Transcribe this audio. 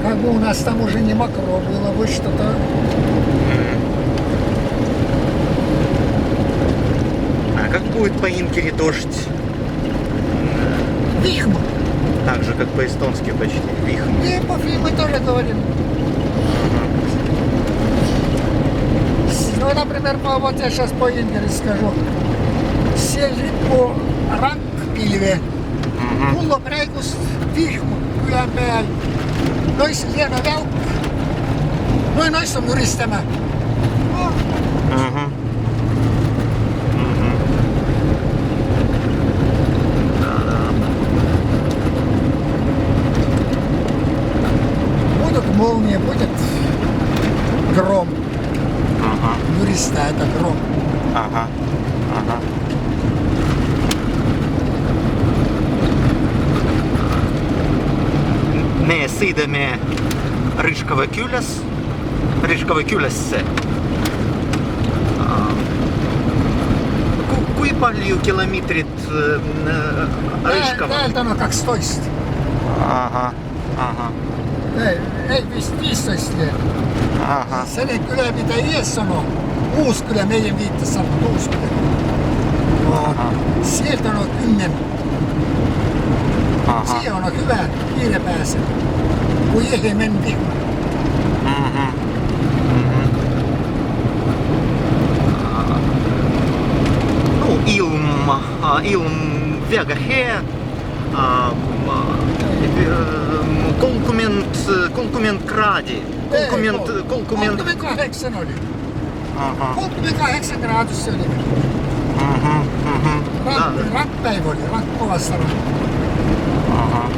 Как бы у нас там уже не мокро было бы что-то. А как будет по Инкере дождь? Вихма. Так же, как по-эстонски почти. Вихм. И по фильму тоже говорим. Ну, например, вот я сейчас по Ингере скажу. Сели по Rankpilve, mulla praegust vihmu kylän peal, nois hieno välk, noin on müristama. Ага. Будут молнии, будет гром. Ага. Мюриста это гром. Ага. Ага. Me sõidame Rõškava külasse. Kui palju kilomeetrit Rõškava? Täältä on 12. Ahah, ahah, Ei, vist 15 vielä. ahah. Sen kylä, mitä ies sanoo, Uuskylä, meidän viittasi sanoo Uuskylä. Sieltä on 10. Aha. Siihen on hyvä kiire pääse, kun ei meni vihma. Ну, ilm väga hea. 30 kraadi. 38 oli. Aha. 38 graadus se oli. Da. Rankpäivä oli, kovassa. Aha.